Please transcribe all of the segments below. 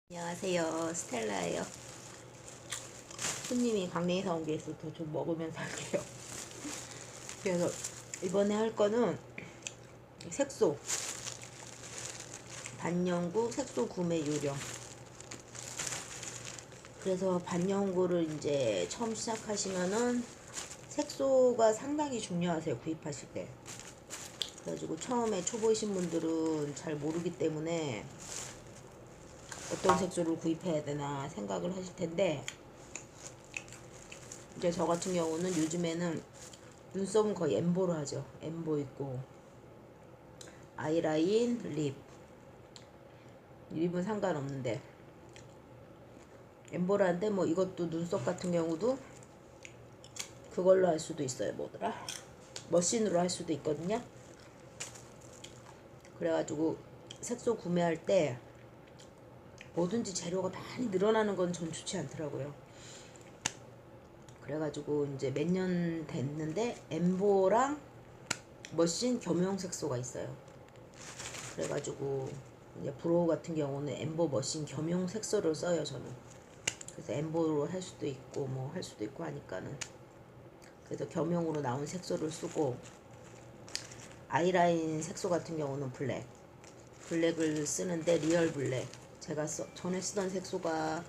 안녕하세요, 스텔라예요. 손님이 강릉에서 온 게 있어서 좀 먹으면서 할게요. 그래서 이번에 할 거는 색소 반영구 색소 구매 요령. 그래서 반영구를 이제 처음 시작하시면은 색소가 상당히 중요하세요, 구입하실 때. 그래가지고 처음에 초보이신 분들은 잘 모르기 때문에 어떤 색소를 구입해야 되나 생각을 하실 텐데, 이제 저 같은 경우는 요즘에는 눈썹은 거의 엠보로 하죠. 엠보 있고 아이라인, 립은 상관없는데 엠보를 하는데 뭐 이것도 눈썹 같은 경우도 그걸로 할 수도 있어요. 뭐더라? 머신으로 할 수도 있거든요. 그래가지고 색소 구매할 때 뭐든지 재료가 많이 늘어나는 건 전 좋지 않더라고요. 그래가지고 이제 몇 년 됐는데 엠보랑 머신 겸용 색소가 있어요. 그래가지고 이제 브로우 같은 경우는 엠보 머신 겸용 색소를 써요, 저는. 그래서 엠보로 할 수도 있고 뭐 할 수도 있고 하니까는, 그래서 겸용으로 나온 색소를 쓰고, 아이라인 색소 같은 경우는 블랙을 쓰는데 리얼 블랙. 제가 전에 쓰던 색소가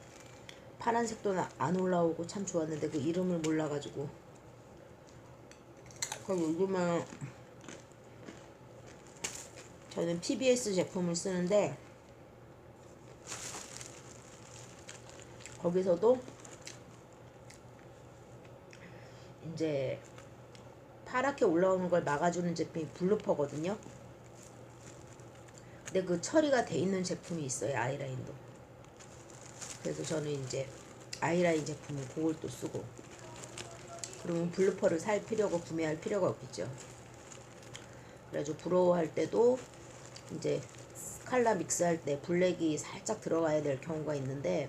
파란색도 안 올라오고 참 좋았는데 그 이름을 몰라가지고, 그럼 요즘은 저는 PBS 제품을 쓰는데 거기서도 이제 파랗게 올라오는 걸 막아주는 제품이 블루퍼거든요. 근데 그 처리가 돼 있는 제품이 있어요, 아이라인도. 그래서 저는 이제 아이라인 제품은 그걸 또 쓰고, 그러면 블루퍼를 살 필요가, 구매할 필요가 없겠죠. 그래가지고 브로우 할 때도 이제 컬러 믹스할 때 블랙이 살짝 들어가야 될 경우가 있는데,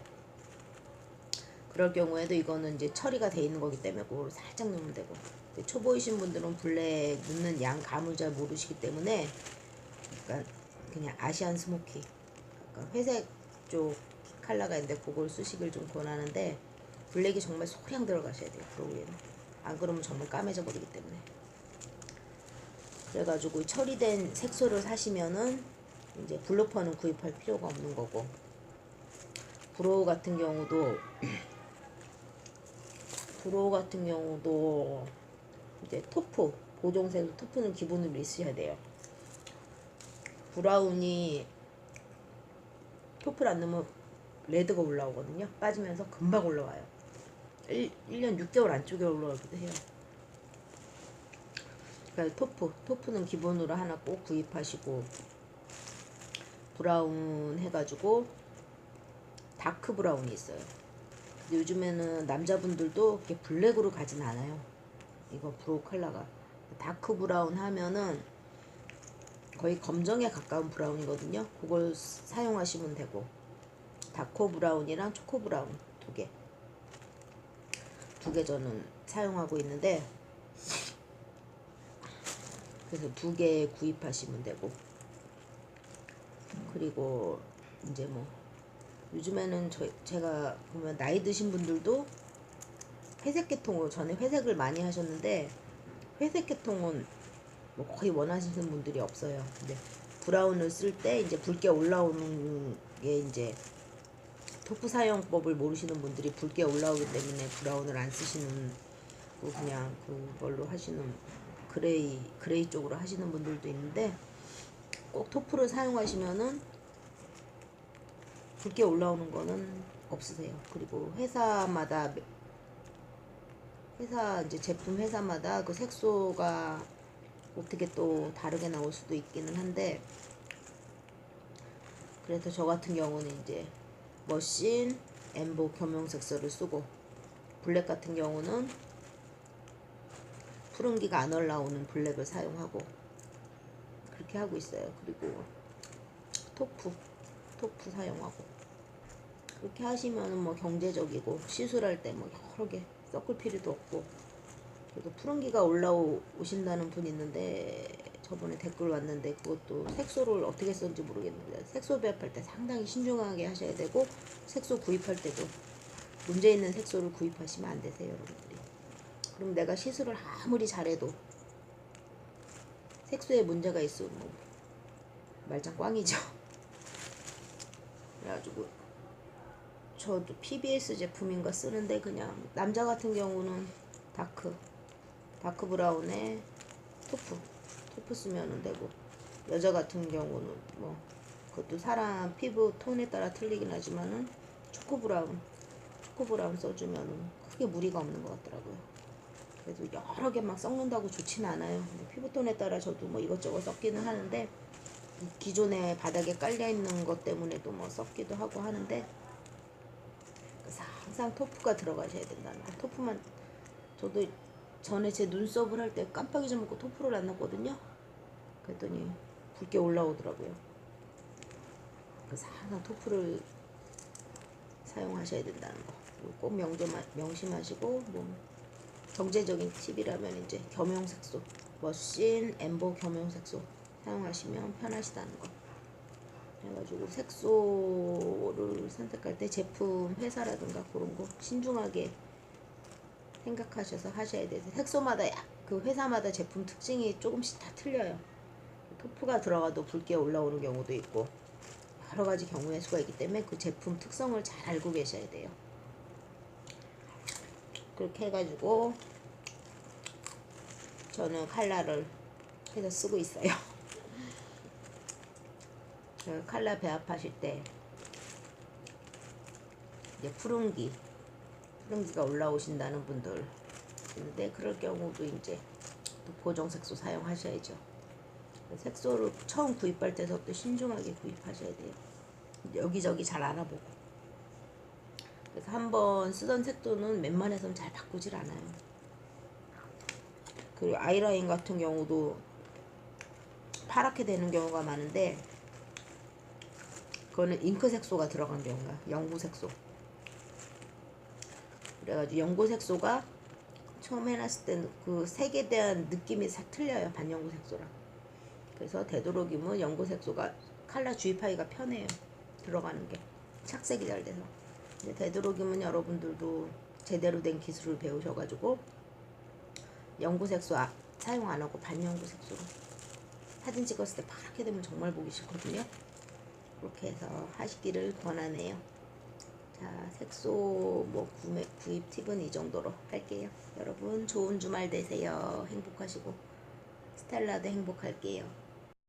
그럴 경우에도 이거는 이제 처리가 돼 있는 거기 때문에 그걸 살짝 넣으면 되고, 초보이신 분들은 블랙 넣는 양 감을 잘 모르시기 때문에 약간 그냥 아시안 스모키, 약간 회색 쪽 컬러가 있는데 그걸 쓰시길 좀 권하는데, 블랙이 정말 소량 들어가셔야 돼요, 브로우에는. 안 그러면 정말 까매져 버리기 때문에. 그래가지고 처리된 색소를 사시면은 이제 블루퍼는 구입할 필요가 없는 거고, 브로우 같은 경우도 이제 토프, 보정색 토프는 기본으로 있으셔야 돼요. 브라운이 토프를 안 넣으면 레드가 올라오거든요. 빠지면서 금방 올라와요. 1년 6개월 안쪽에 올라오기도 해요. 그러니까 토프는 기본으로 하나 꼭 구입하시고, 브라운 해가지고 다크 브라운이 있어요. 근데 요즘에는 남자분들도 이렇게 블랙으로 가진 않아요. 이거 브로우 컬러가 다크 브라운 하면은 거의 검정에 가까운 브라운이거든요. 그걸 사용하시면 되고, 다코 브라운이랑 초코 브라운 두 개 저는 사용하고 있는데, 그래서 두 개 구입하시면 되고, 그리고 이제 뭐 요즘에는 제가 보면 나이 드신 분들도 회색 계통으로, 전에 회색을 많이 하셨는데 회색 계통은 뭐 거의 원하시는 분들이 없어요. 근데 브라운을 쓸 때 이제 붉게 올라오는 게, 이제 토프 사용법을 모르시는 분들이 붉게 올라오기 때문에 브라운을 안 쓰시는, 그냥 그걸로 하시는, 그레이 쪽으로 하시는 분들도 있는데, 꼭 토프를 사용하시면은 붉게 올라오는 거는 없으세요. 그리고 이제 제품 회사마다 그 색소가 어떻게 또 다르게 나올 수도 있기는 한데, 그래서 저 같은 경우는 이제 머신, 엠보 겸용 색소를 쓰고, 블랙 같은 경우는 푸른기가 안 올라오는 블랙을 사용하고 그렇게 하고 있어요. 그리고 토프 사용하고, 그렇게 하시면은 뭐 경제적이고, 시술할 때 뭐 여러 개 섞을 필요도 없고. 그래서 푸른기가 올라오신다는 분 있는데 저번에 댓글 왔는데 그것도 색소를 어떻게 썼는지 모르겠는데 색소 배합할 때 상당히 신중하게 하셔야 되고 색소 구입할 때도 문제 있는 색소를 구입하시면 안 되세요, 여러분들이. 그럼 내가 시술을 아무리 잘해도 색소에 문제가 있으면 뭐 말짱 꽝이죠. 그래가지고 저도 PBS 제품인 거 쓰는데 그냥 남자 같은 경우는 다크 브라운에 토프 쓰면 되고 여자 같은 경우는 뭐 그것도 사람 피부 톤에 따라 틀리긴 하지만은 초코 브라운 써주면은 크게 무리가 없는 것 같더라고요. 그래도 여러 개 막 섞는다고 좋진 않아요. 근데 피부 톤에 따라 저도 뭐 이것저것 섞기는 하는데 기존에 바닥에 깔려 있는 것 때문에도 뭐 섞기도 하고 하는데 그래서 항상 토프가 들어가셔야 된다는 거. 토프만 저도 전에 제 눈썹을 할 때 깜빡 잊어먹고 토프를 안 넣었거든요. 그랬더니 붉게 올라오더라고요. 그래서 항상 토프를 사용하셔야 된다는 거. 꼭 명심하시고 뭐 경제적인 팁이라면 이제 겸용색소, 머신, 엠보 겸용색소 사용하시면 편하시다는 거. 그래가지고 색소를 선택할 때 제품 회사라든가 그런 거 신중하게 생각하셔서 하셔야 돼요. 색소마다 그 회사마다 제품 특징이 조금씩 다 틀려요. 토프가 들어가도 붉게 올라오는 경우도 있고 여러 가지 경우의 수가 있기 때문에 그 제품 특성을 잘 알고 계셔야 돼요. 그렇게 해가지고 저는 칼라를 해서 쓰고 있어요. 칼라 배합하실 때 이제 푸른기가 올라오신다는 분들 있는데 그럴 경우도 이제 또 보정색소 사용하셔야죠. 색소를 처음 구입할 때부터 신중하게 구입하셔야 돼요. 여기저기 잘 알아보고. 그래서 한번 쓰던 색소는 웬만해서는 잘 바꾸질 않아요. 그리고 아이라인 같은 경우도 파랗게 되는 경우가 많은데 그거는 잉크 색소가 들어간 경우가 연구 색소. 그래가지고 연고 색소가 처음 해놨을 때 그 색에 대한 느낌이 싹 틀려요. 반연고 색소랑. 그래서 되도록이면 연고 색소가 칼라 주입하기가 편해요. 들어가는 게 착색이 잘 돼서. 근데 되도록이면 여러분들도 제대로 된 기술을 배우셔가지고 연고 색소 사용 안 하고 반연고 색소로 사진 찍었을 때 파랗게 되면 정말 보기 싫거든요. 그렇게 해서 하시기를 권하네요. 자, 색소 뭐 구입 팁은 이 정도로 할게요. 여러분 좋은 주말 되세요. 행복하시고 스텔라도 행복할게요.